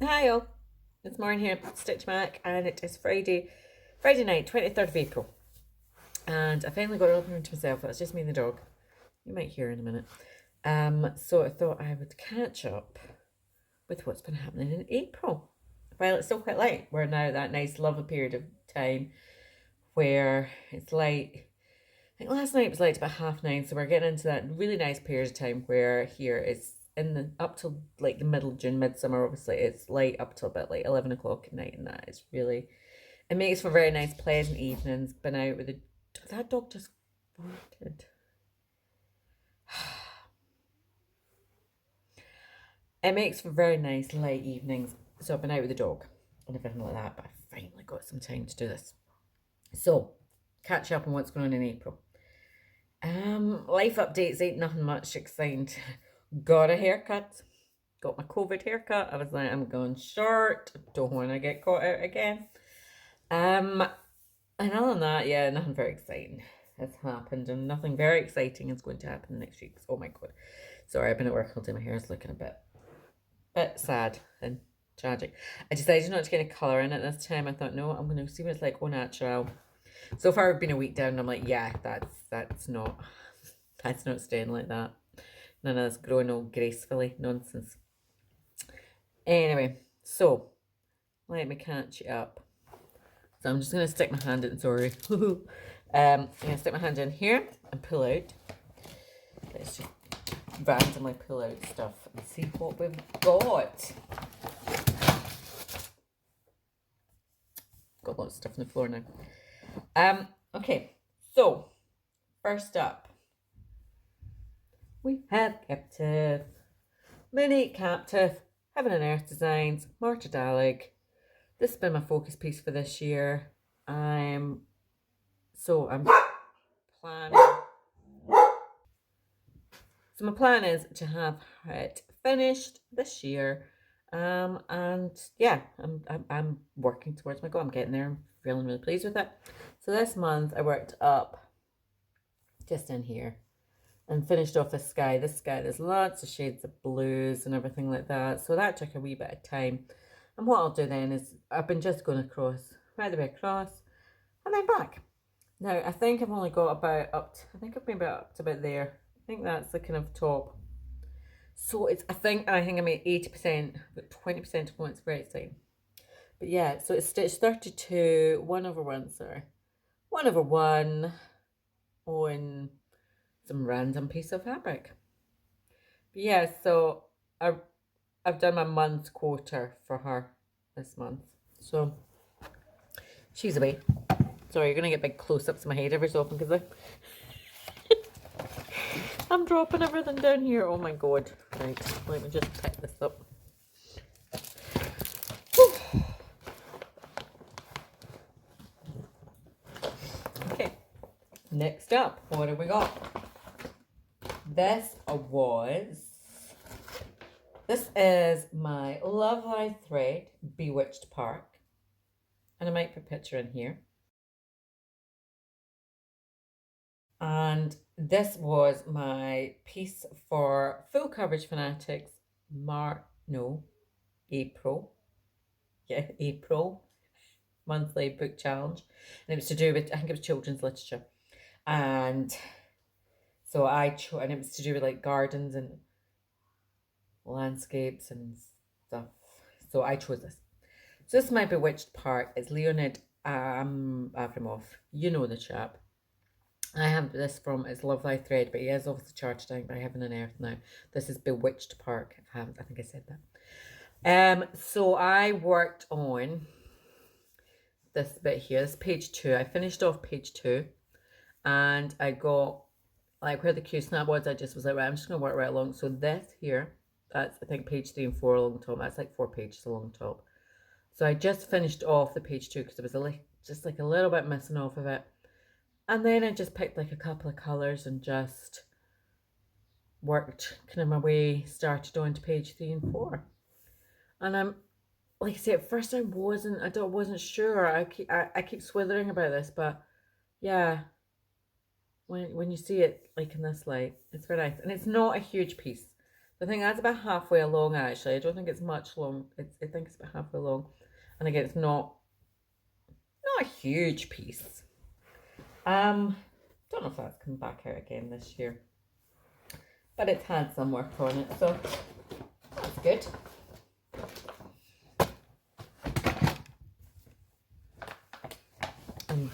Hi all, it's Maureen here, Stitch Mac, and it is Friday night, 23rd of April. And I finally got an open room to myself. That's just me and the dog. You might hear in a minute. So I thought I would catch up with what's been happening in April. While it's still quite light, we're now at that nice lovely period of time where it's light. I think last night it was light about 9:30, so we're getting into that really nice period of time where here it's in the up till like the middle of June, midsummer. Obviously, it's light up till about like 11 o'clock at night, and that is really it makes for very nice, pleasant evenings. Been out with the that dog just farted. It makes for very nice light evenings. So I've been out with the dog and everything like that, but I finally got some time to do this. So catch up on what's going on in April. Life updates ain't nothing much exciting. Got a haircut. Got my COVID haircut. I was like, I'm going short. Don't want to get caught out again. And other than that, yeah, nothing very exciting has happened, and nothing very exciting is going to happen next week. Oh my god. Sorry, I've been at work all day. My hair is looking a bit sad and tragic. I decided not to get any colour in it this time. I thought, no, I'm going to see what it's like, go natural. So far, I've been a week down, and I'm like, yeah, that's not staying like that. None of this growing all gracefully nonsense. Anyway, so let me catch you up. So I'm just going to stick my hand in, sorry. I'm going to stick my hand in here and pull out. Let's just randomly pull out stuff and see what we've got. Got lots of stuff on the floor now. Okay, so first up, we have Captive, Mini Captive, Heaven and Earth Designs, Marta Dalig. This has been my focus piece for this year. I'm planning. So my plan is to have it finished this year. And yeah, I'm working towards my goal. I'm getting there. I'm feeling really pleased with it. So this month I worked up just in here and finished off this sky. This sky, there's lots of shades of blues and everything like that. So that took a wee bit of time. And what I'll do then is I've been just going across, right the way across, and then back. Now I think I've only got about I think I've been up to about there. I think that's the kind of top. So it's I think I'm at 80%, but 20% of what's very exciting. But yeah, so it's stitch 32, 1/1, sorry. 1/1 on some random piece of fabric. But yeah, so I've done my month's quota for her this month. So she's away. Sorry, you're gonna get big close-ups of my head every so often because I'm dropping everything down here. Oh my god. Right, let me just pick this up. Okay, next up, what have we got? This is my Love Life thread, Bewitched Park. And I might put a picture in here. And this was my piece for Full Coverage Fanatics, April. Yeah, April monthly book challenge. And it was to do with, I think it was children's literature. And so and it was to do with like gardens and landscapes and stuff. So I chose this. So this is my Bewitched Park. It's Leonid Avramov. You know the chap. I have this from his Love Life thread, but he is obviously charged out by Heaven and Earth now. This is Bewitched Park. I think I said that. So I worked on this bit here. This page 2. I finished off page 2, and I got like where the Q snap was. I just was like, right, I'm just gonna work right along. So this here, that's I think page 3 and 4 along the top. That's like 4 pages along the top. So I just finished off the page 2 because there was just like a little bit missing off of it. And then I just picked like a couple of colours and just worked kind of my way, started on to page 3 and 4. And I'm, like I say, at first I wasn't sure. I keep swithering about this, but yeah, when you see it like in this light, it's very nice. And it's not a huge piece. I think that's about halfway along actually. I don't think it's much long. I think it's about halfway along. And again, it's not a huge piece. Don't know if that's come back out again this year. But it's had some work on it, so that's good. And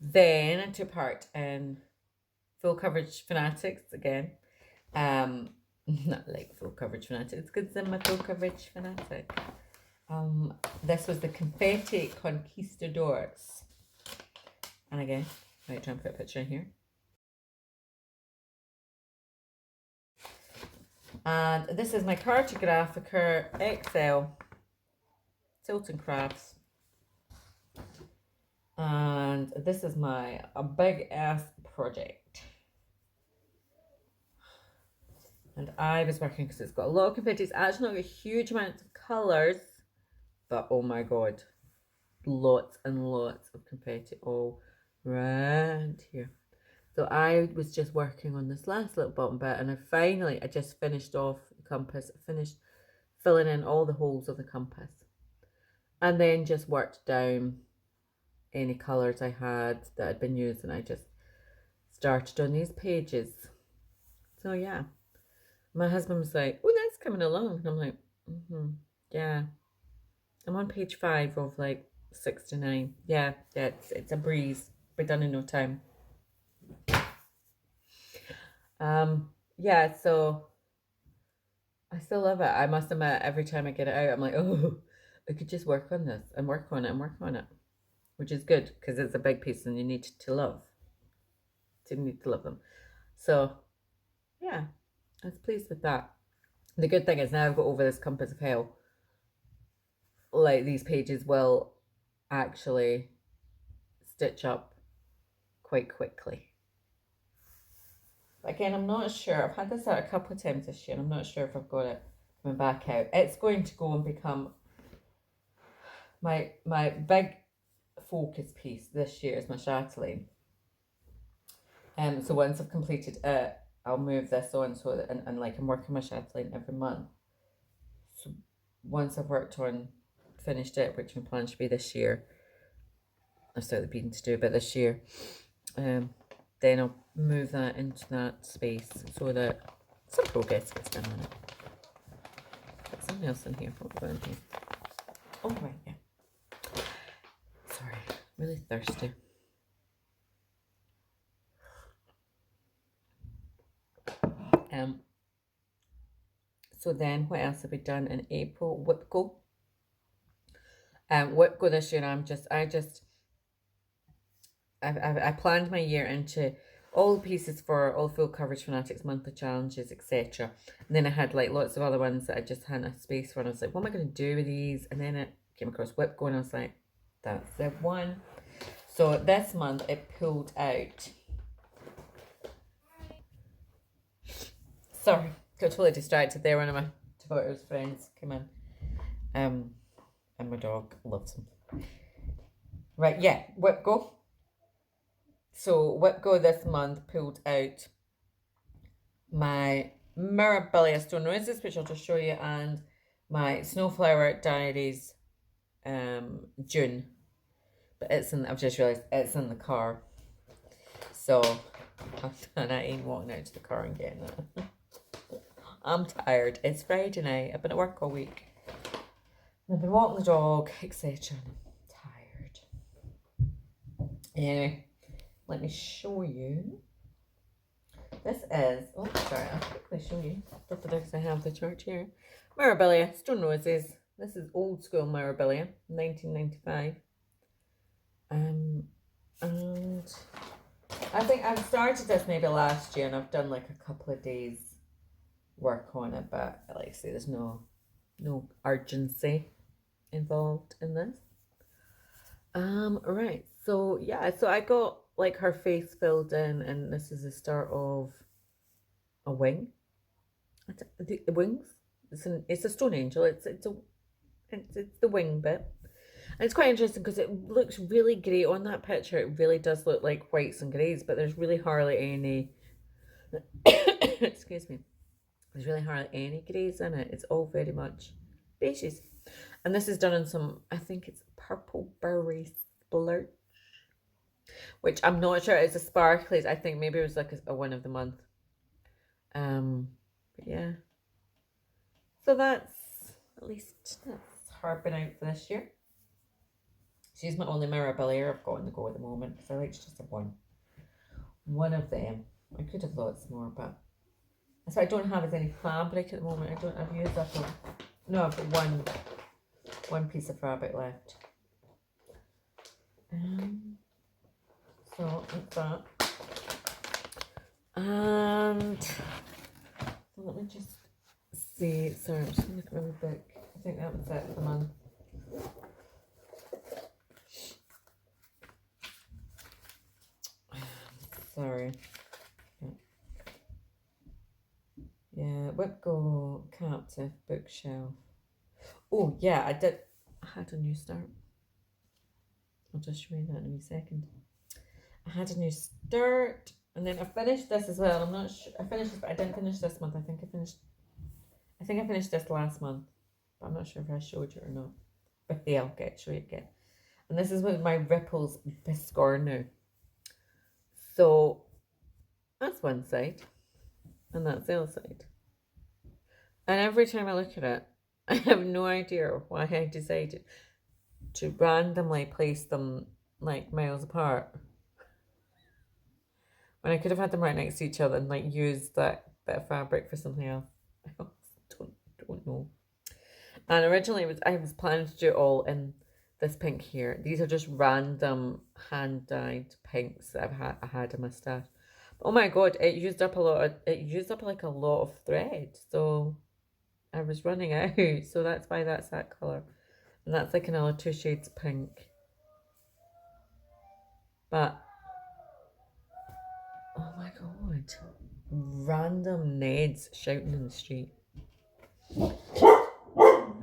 then I took part in Full Coverage Fanatics again. Not like Full Coverage Fanatics, because I'm a Full Coverage Fanatic. This was the Confetti Conquistadors. And again, I might try and put a picture in here. And this is my Cartographica XL Tilton Crafts. And this is a big ass project. And I was working because it's got a lot of confetti. It's actually not a huge amount of colours, but oh my god, lots and lots of confetti all around here. So I was just working on this last little bottom bit, and I just finished off the compass. I finished filling in all the holes of the compass, and then just worked down any colours I had that had been used, and I just started on these pages. So yeah, my husband was like, "Oh, that's coming along," and I'm like, yeah. I'm on page 5 of like 69. Yeah, it's a breeze. We're done in no time. Yeah, so I still love it. I must admit, every time I get it out, I'm like, oh, I could just work on this and work on it and work on it, which is good because it's a big piece and you need to love. You need to love them. So, yeah, I was pleased with that. The good thing is now I've got over this compass of hell. Like, these pages will actually stitch up quite quickly. Again, I'm not sure. I've had this out a couple of times this year, and I'm not sure if I've got it coming back out. It's going to go and become my big focus piece this year is my chatelaine. So once I've completed it, I'll move this on so that, and like I'm working my chatelaine every month. So once I've finished it, which my plan should be this year, I've still been to do a bit this year. Then I'll move that into that space so that some progress gets done on it. Put something else in here. What in here? Oh, right, yeah. Sorry, really thirsty. So then what else have we done in April? Whipco. Whipco this year, I planned my year into all the pieces for all Full Coverage Fanatics monthly challenges, etc. And then I had like lots of other ones that I just hadn't a space for, and I was like, what am I going to do with these? And then it came across Whipco, and I was like, that's the one. So this month it pulled out. Sorry, got totally distracted there. One of my daughter's friends came in. And my dog loves him. Right, yeah, Whipco. So Whipco this month pulled out my Mirabella Stone Roses, which I'll just show you, and my Snowflower Diaries June. But I've just realised it's in the car. So, and I ain't walking out to the car and getting it. I'm tired. It's Friday night. I've been at work all week. I've been walking the dog, etc. I'm tired. Anyway, let me show you. This is, oh, sorry, I'll quickly show you. Because I have the chart here. Mirabella Stone Roses. This is old school Mirabella, 1995. And I think I've started this maybe last year, and I've done like a couple of days work on it, but like I say, there's no urgency involved in this. Right, so yeah, so I got like her face filled in, and this is the start of a wing. The wings. It's a stone angel. It's the wing bit. And it's quite interesting because it looks really great on that picture. It really does look like whites and greys, but there's really hardly any excuse me, there's really hardly any greys in it. It's all very much beiges. And this is done in some, I think it's purple berry splurge, which I'm not sure it's a sparkly. I think maybe it was like a one of the month. But yeah. So that's, at least that's her been out for this year. She's my only Mirabella I've got on the go at the moment, because I like to just have one of them. I could have lots more, but so I don't have as any fabric at the moment. I've used up no, I've got one piece of fabric left. So that's that. And so let me just see. Sorry, I'm just gonna look at my book. I think that was it for the month. Sorry. Yeah, Whipgo, Captive, Bookshelf. Oh, yeah, I had a new start. I'll just show you that in a wee second. I had a new start, and then I finished this as well. I'm not sure. I finished this, but I didn't finish this month. I think I finished this last month, but I'm not sure if I showed you or not. But yeah, I'll show you again. And this is with my Ripples Biscornu. So that's one side, and that's the other side. And every time I look at it, I have no idea why I decided to randomly place them like miles apart, when I could have had them right next to each other and like used that bit of fabric for something else. I don't know. And originally I was planning to do it all in this pink here. These are just random hand dyed pinks that I had in my stash. But oh my god, it used up like a lot of thread. So I was running out. So that's why that's that colour. And that's like another 2 shades pink. But oh my god. Random Neds shouting in the street. And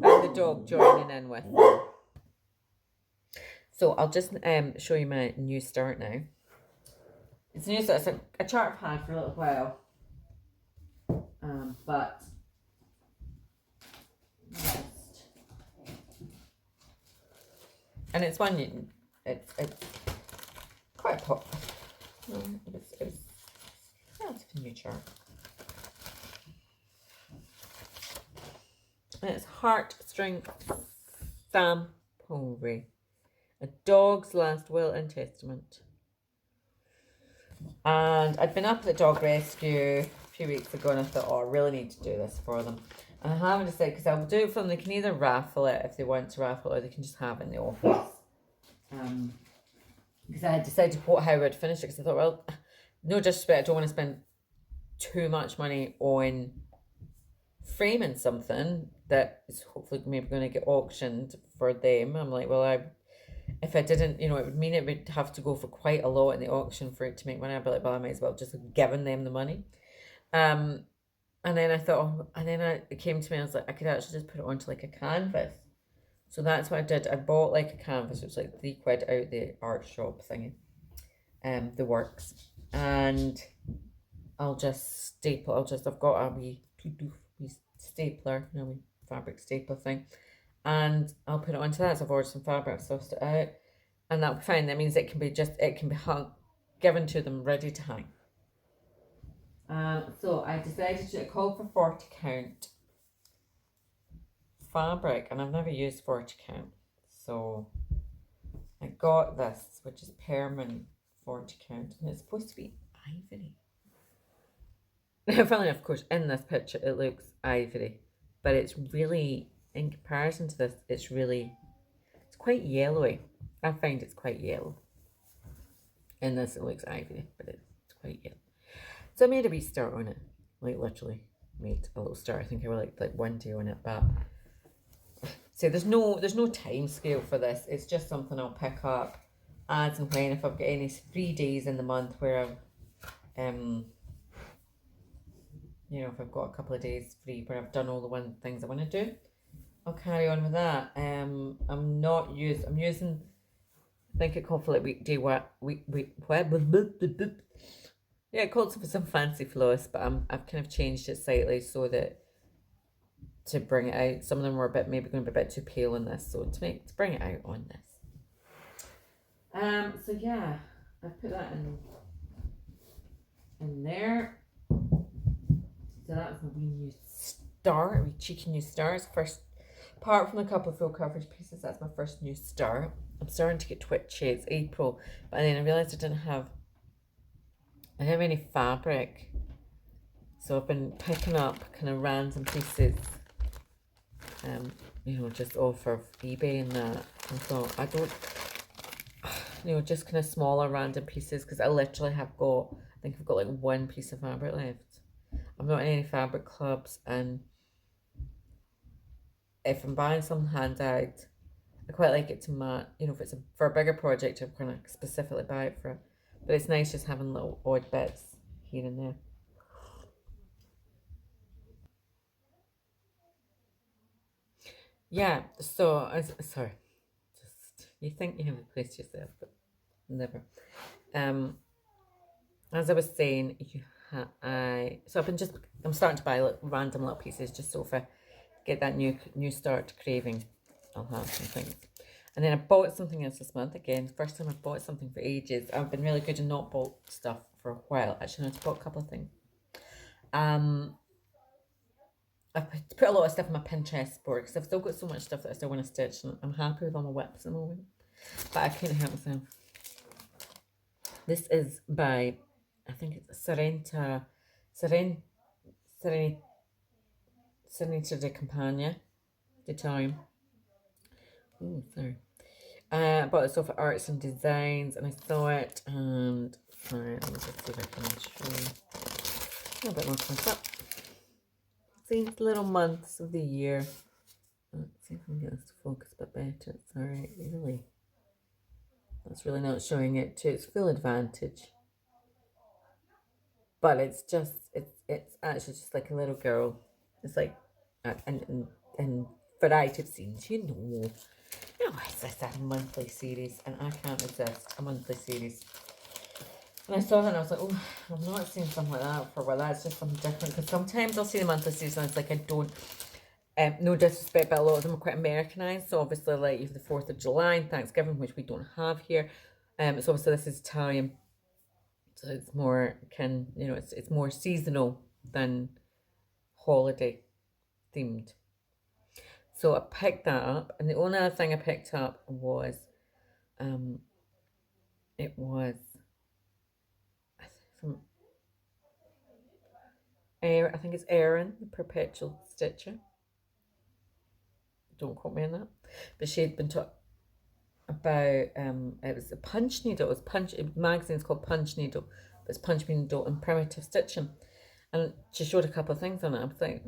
the dog joining in with them. So I'll just show you my new start now. It's new start. It's a chart I've had for a little while. But and it's one it's quite pop. It's a new chart. And it's Heartstring Samplery, A Dog's Last Will and Testament. And I'd been up at the dog rescue a few weeks ago, and I thought, oh, I really need to do this for them. And I haven't decided, because I'll do it for them. They can either raffle it if they want to raffle it, or they can just have it in the office. Because I had decided how I would finish it, because I thought, well, no disrespect, I don't want to spend too much money on framing something that is hopefully maybe going to get auctioned for them. I'm like, well, if I didn't, it would mean it would have to go for quite a lot in the auction for it to make money. I'd be like, well, I might as well just have given them the money. And then I thought, it came to me, I was like, I could actually just put it onto like a canvas. So that's what I did. I bought like a canvas, which was like £3 out the art shop thingy, the works. And I'll just staple, I've got a wee stapler, wee fabric stapler thing. And I'll put it onto that. So I've ordered some fabric, I've sussed it out. And that'll be fine. That means it can be hung, given to them, ready to hang. So I decided to call for 40 count fabric, and I've never used 40 count. So I got this, which is permanent 40 count, and it's supposed to be ivory. Funnily enough, of course, in this picture it looks ivory, but it's really, in comparison to this, it's quite yellowy. I find it's quite yellow. In this it looks ivory, but it's quite yellow. So I made a wee start on it, like literally made a little start. I think I was like 1 day on it, but so there's no time scale for this. It's just something I'll pick up as and when, if I've got any free days in the month where I've if I've got a couple of days free where I've done all the things I want to do, I'll carry on with that. I'm using, I think it called for like weekday Yeah, it calls for some fancy floss, but I've kind of changed it slightly so that to bring it out. Some of them were a bit maybe going to be a bit too pale in this, so to bring it out on this. So yeah, I've put that in there. So that's my wee new start, a wee cheeky new start. First, apart from a couple of full coverage pieces, that's my first new start. I'm starting to get twitchy. It's April, but then I realised I didn't have any fabric, so I've been picking up kind of random pieces, just off of eBay and that. I thought I don't, just kind of smaller random pieces because I literally have got, I think I've got like one piece of fabric left. I'm not in any fabric clubs, and if I'm buying something hand dyed, I quite like it to mat. If it's for a bigger project, I'm kind of specifically buy it for it. But it's nice just having little odd bits here and there. Yeah. So, sorry. Just you think you have replaced yourself, but never. Um, as I was saying, so I'm starting to buy random little pieces just so if I get that new start craving, I'll have some things. And then I bought something else this month. Again, first time I've bought something for ages. I've been really good and not bought stuff for a while. Actually, I bought a couple of things. I've put a lot of stuff in my Pinterest board because I've still got so much stuff that I still want to stitch, and I'm happy with all my whips at the moment. But I couldn't help myself. This is by, I think it's Serenita de Campagna, the time. Oh, sorry. I bought this off at Arts and Designs, and I saw it, and let me just see if I can show you a bit more close up. These little months of the year. Let's see if I can get this to focus a bit better. It's alright, really. That's really not showing it to its full advantage. But it's actually just like a little girl. It's like, and variety of scenes, it's just a monthly series, and I can't resist a monthly series. And I saw that and I was like, oh, I'm not seeing something like that for a while. That's just something different. Because sometimes I'll see the monthly series and it's like I don't, no disrespect, but a lot of them are quite Americanized. So obviously, like you have the 4th of July and Thanksgiving, which we don't have here. So obviously this is Italian, so it's more it's more seasonal than holiday themed. So I picked that up, and the only other thing I picked up was, it was from I think it's Erin, the Perpetual Stitcher. Don't quote me on that. But she had been taught about it was a punch needle. It was magazine's called Punch Needle, but it's punch needle and primitive stitching. And she showed a couple of things on it. I was like,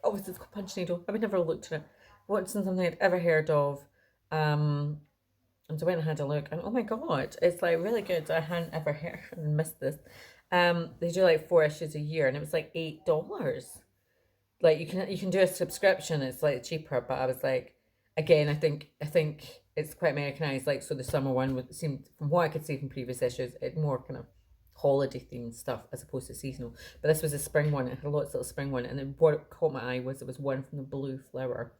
obviously it's called Punch Needle. I would never looked at it. Wasn't something I'd ever heard of. And so I went and had a look, and oh my god, it's like really good. I hadn't ever heard and missed this. They do like 4 issues a year, and it was like $8. Like you can do a subscription. It's like cheaper, but I was like, again, I think it's quite Americanized. Like so, the summer one would seem, from what I could see from previous issues, it more kind of holiday themed stuff as opposed to seasonal. But this was a spring one. It had lots of little spring one, and then what caught my eye was it was one from the Blue Flower.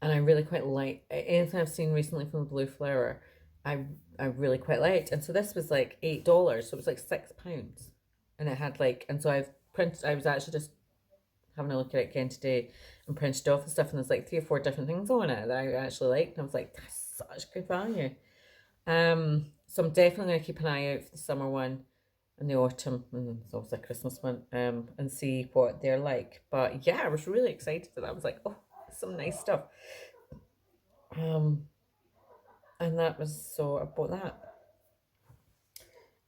And I really quite like anything I've seen recently from the Blue Flower. I really quite liked, and so this was like $8, so it was like £6, and it had like, and so I was actually just having a look at it again today and printed off and stuff, and there's like 3 or 4 different things on it that I actually liked, and I was like, that's such good value. So I'm definitely going to keep an eye out for the summer one and the autumn, and it's also a Christmas one, and see what they're like. But yeah, I was really excited for that. I was like, oh, some nice stuff. And that was, so I bought that.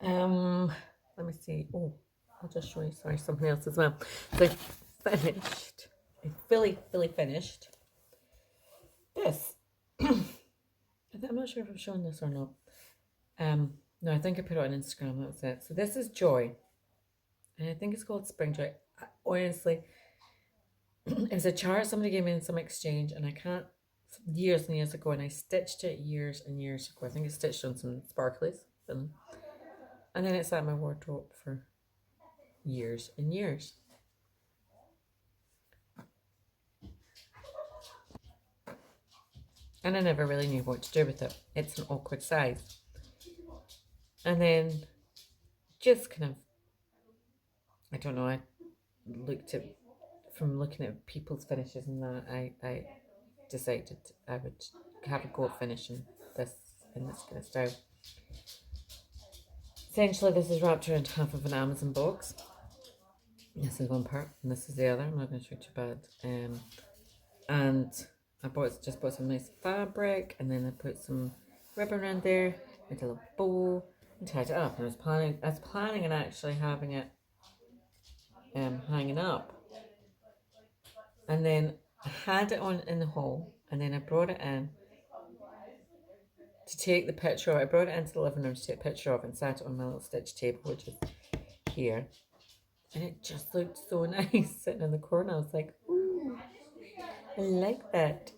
Let me see. Oh, I'll just show you, sorry, something else as well. So I finished, I fully finished this. I'm not sure if I'm showing this or not. No, I think I put it on Instagram, that was it. So this is Joy, and I think it's called Springtray. Honestly, it was a chart somebody gave me in some exchange, and I can't, years and years ago, and I stitched it years and years ago. I think I stitched on some sparklies, and And then it sat in my wardrobe for years and years. And I never really knew what to do with it. It's an awkward size. And then just kind of, I don't know, I looked at, from looking at people's finishes and that, I decided I would have a go at finishing this in this kind of style. Essentially, this is wrapped around half of an Amazon box. This is one part, and this is the other. I'm not going to show too bad. And I just bought some nice fabric, and then I put some ribbon around there, made a little bow, and tied it up. And I was planning on actually having it hanging up. And then I had it on in the hall, and then I brought it in to take the picture of it. I brought it into the living room to take a picture of it and sat it on my little stitch table, which is here. And it just looked so nice sitting in the corner. I was like, ooh, I like that.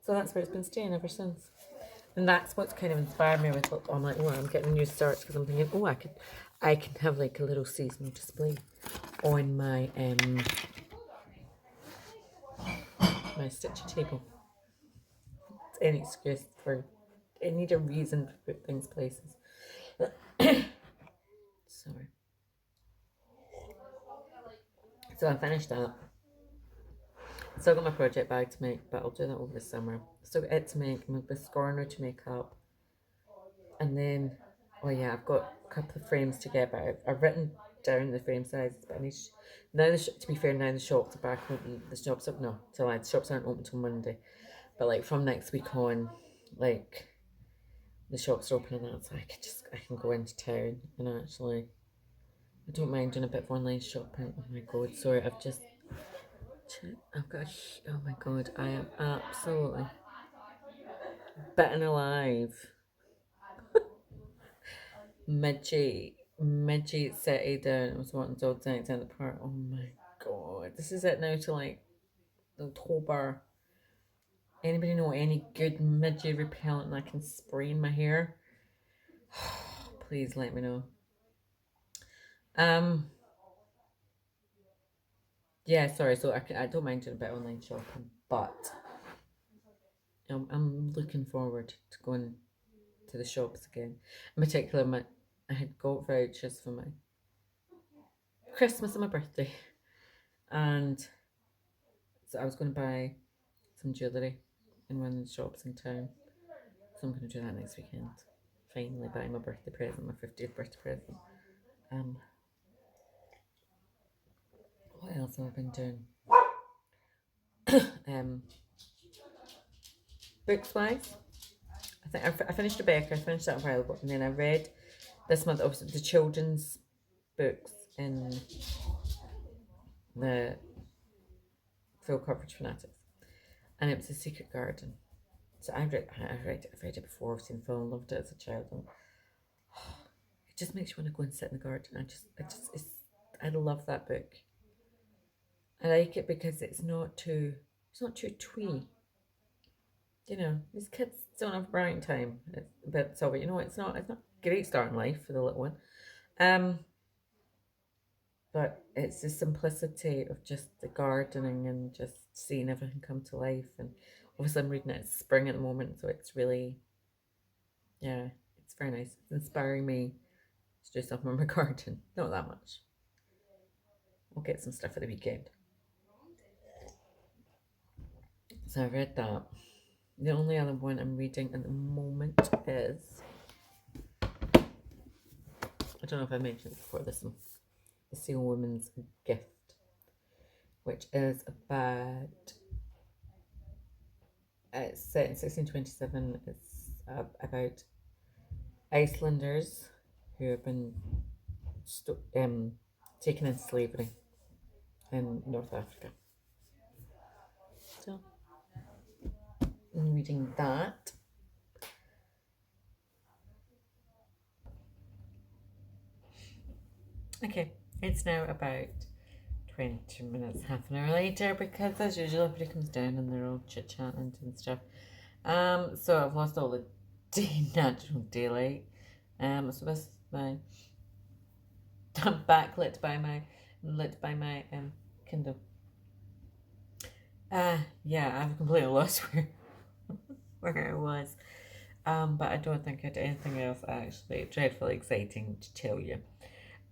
So that's where it's been staying ever since. And that's what's kind of inspired me with, I'm like, oh, I'm getting new starts because I'm thinking, oh, I can have like a little seasonal display on my my stitch table. It's any excuse for, I need a reason to put things places. Sorry. So I finished that. Still got my project bag to make, but I'll do that over the summer. Still got it to make, my biscorner to make up. And then, oh yeah, I've got a couple of frames to get, but I've written down the frame sizes, but I need to, now to be fair, now the shops are back open, the shops aren't open till Monday. But like from next week on, like the shops are opening that, so I can go into town and actually, I don't mind doing a bit of online shopping. Oh my god, sorry, oh my god, I am absolutely bitten alive. Midgie City down. I was wanting dog down the park. Oh my god, this is it now to like October. Anybody know any good midgie repellent that I can spray in my hair? Please let me know. Yeah, sorry. So I don't mind doing a bit of online shopping, but I'm looking forward to going to the shops again. In particular, I had got vouchers for my Christmas and my birthday, and so I was going to buy some jewellery in one of the shops in town. So I'm going to do that next weekend. Finally buy my birthday present, my 50th birthday present. What else have I been doing? Books wise, I think I finished Rebecca. I finished that a while ago, and then I read this month obviously the children's books in the full coverage fanatics, and it was The Secret Garden. So I've read it before. I've seen film, loved it as a child. And it just makes you want to go and sit in the garden. I love that book. I like it because it's not too twee. You know, these kids don't have brain time. It's a bit so, but you know, it's not great start in life for the little one. But it's the simplicity of just the gardening and just seeing everything come to life. And obviously I'm reading it, it's spring at the moment, so it's really, yeah, it's very nice. It's inspiring me to do something in my garden. Not that much. We'll get some stuff for the weekend. So I read that. The only other one I'm reading at the moment is, I don't know if I mentioned it before, this one, The Seal Woman's Gift, which is about, it's set in 1627. It's about Icelanders who have been taken into slavery in North Africa. So I'm reading that. Okay, it's now about 20 minutes, half an hour later, because as usual everybody comes down and they're all chit-chatting and stuff. So I've lost all the natural daylight. So this is my I'm backlit by my Kindle. Yeah, I've completely lost where I was. But I don't think I had anything else actually dreadfully exciting to tell you.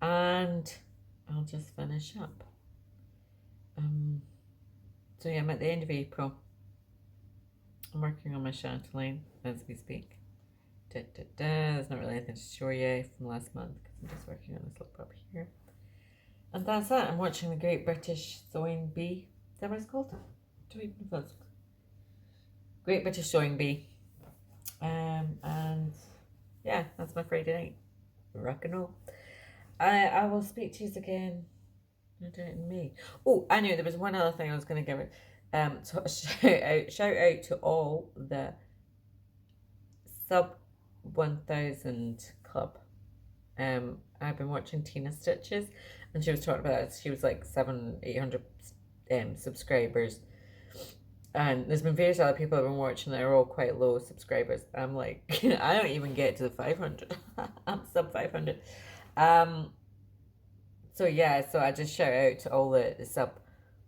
And I'll just finish up. So yeah, I'm at the end of April. I'm working on my chatelaine as we speak. There's not really anything to show you from last month because I'm just working on this little pup here. And that's it. I'm watching the Great British Sewing Bee. Is that what it's called? Do we even know if it's Great British Sewing Bee. And yeah, that's my Friday night. Rock and roll. I will speak to you again no doubt in May. Oh, I knew there was one other thing I was going to give it. So shout out to all the sub 1000 club. I've been watching Tina Stitches, and she was talking about it. She was like 800 subscribers, and there's been various other people I've been watching that are all quite low subscribers. I'm like, I don't even get to the 500. I'm sub 500. So yeah, so I just shout out to all the sub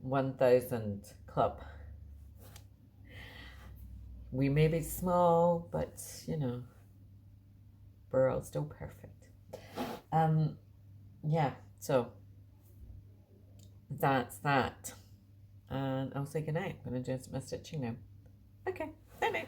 1000 club. We may be small, but you know, we're all still perfect. Yeah, so that's that. And I'll say goodnight. I'm going to do some stitching now. Okay, bye-bye.